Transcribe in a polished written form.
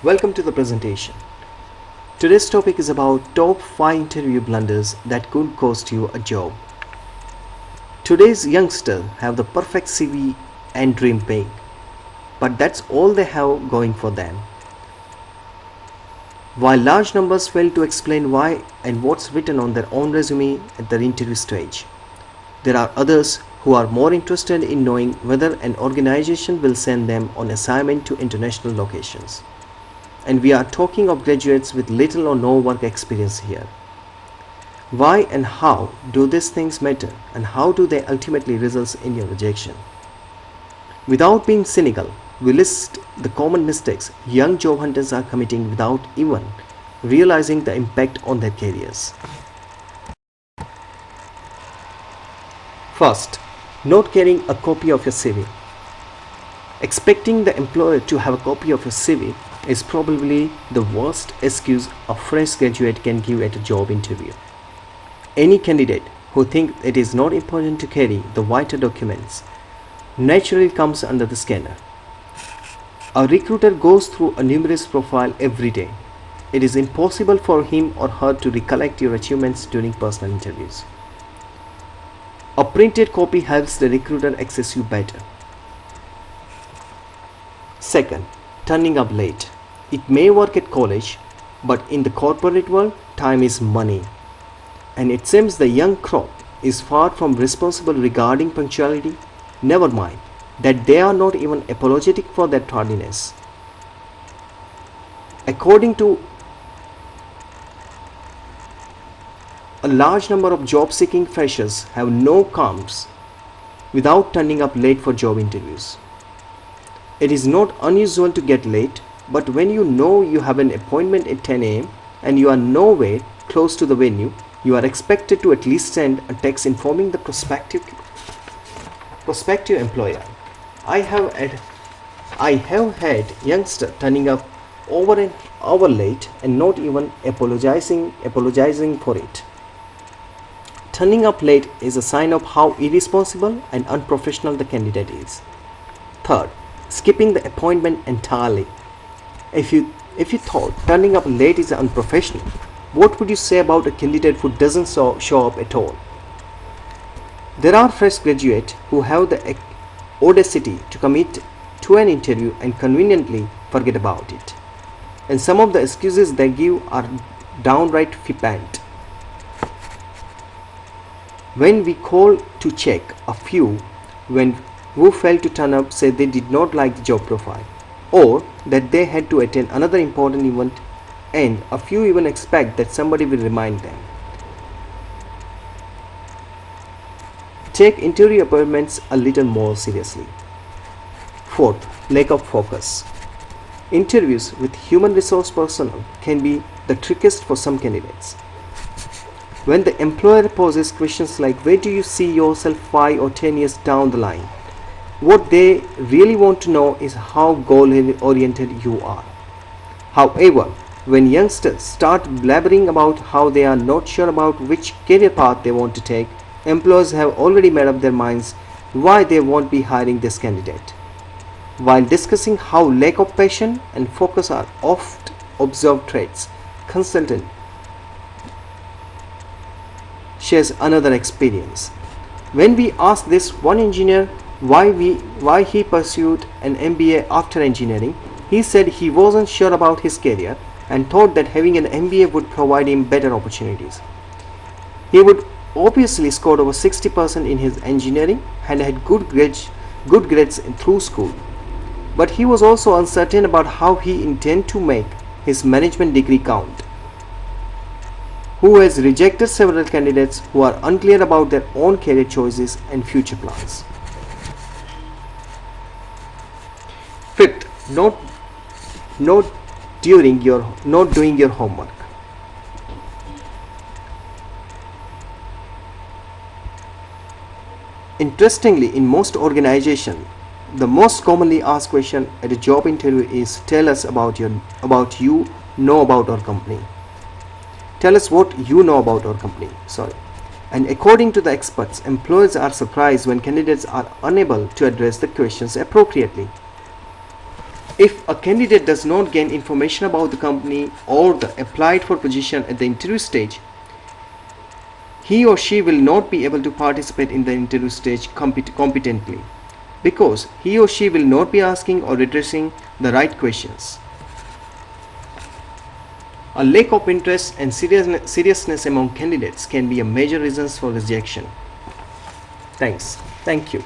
Welcome to the presentation. Today's topic is about top 5 interview blunders that could cost you a job. Today's youngsters have the perfect CV and dream big, but that's all they have going for them. While large numbers fail to explain why and what's written on their own resume at the interview stage, there are others who are more interested in knowing whether an organization will send them on assignment to international locations. And we are talking of graduates with little or no work experience here. Why and how do these things matter, and how do they ultimately result in your rejection? Without being cynical, we list the common mistakes young job hunters are committing without even realizing the impact on their careers. First, not carrying a copy of your CV. Expecting the employer to have a copy of your CV is probably the worst excuse a fresh graduate can give at a job interview. Any candidate who thinks it is not important to carry the vital documents naturally comes under the scanner. A recruiter goes through a numerous profile every day. It is impossible for him or her to recollect your achievements during personal interviews. A printed copy helps the recruiter access you better. Second, turning up late. It may work at college, but in the corporate world, time is money. And it seems the young crop is far from responsible regarding punctuality. Never mind that they are not even apologetic for their tardiness. According to a large number of job-seeking freshers have no qualms without turning up late for job interviews. It is not unusual to get late, but when you know you have an appointment at 10 a.m. and you are nowhere close to the venue, you are expected to at least send a text informing the prospective employer. I have had youngsters turning up over an hour late and not even apologizing for it. Turning up late is a sign of how irresponsible and unprofessional the candidate is. Third, skipping the appointment entirely. If you thought turning up late is unprofessional, what would you say about a candidate who doesn't show up at all? There are fresh graduates who have the audacity to commit to an interview and conveniently forget about it. And some of the excuses they give are downright flippant. When we call to check, a few who failed to turn up say they did not like the job profile, or that they had to attend another important event, and a few even expect that somebody will remind them. Take interview appointments a little more seriously. Fourth, lack of focus. Interviews with human resource personnel can be the trickiest for some candidates. When the employer poses questions like, where do you see yourself 5 or 10 years down the line? What they really want to know is how goal-oriented you are. However, when youngsters start blabbering about how they are not sure about which career path they want to take, employers have already made up their minds why they won't be hiring this candidate. While discussing how lack of passion and focus are oft observed traits, consultant shares another experience. When we asked this one engineer why he pursued an MBA after engineering, he said he wasn't sure about his career and thought that having an MBA would provide him better opportunities. He would obviously scored over 60% in his engineering and had good grades through school. But he was also uncertain about how he intended to make his management degree count. Who has rejected several candidates who are unclear about their own career choices and future plans. Fifth, not doing your homework. Interestingly, in most organizations, the most commonly asked question at a job interview is, tell us about you know about our company. Tell us what you know about our company. And according to the experts, employers are surprised when candidates are unable to address the questions appropriately. If a candidate does not gain information about the company or the applied for position at the interview stage, he or she will not be able to participate in the interview stage competently, because he or she will not be asking or addressing the right questions. A lack of interest and seriousness among candidates can be a major reason for rejection. Thanks. Thank you.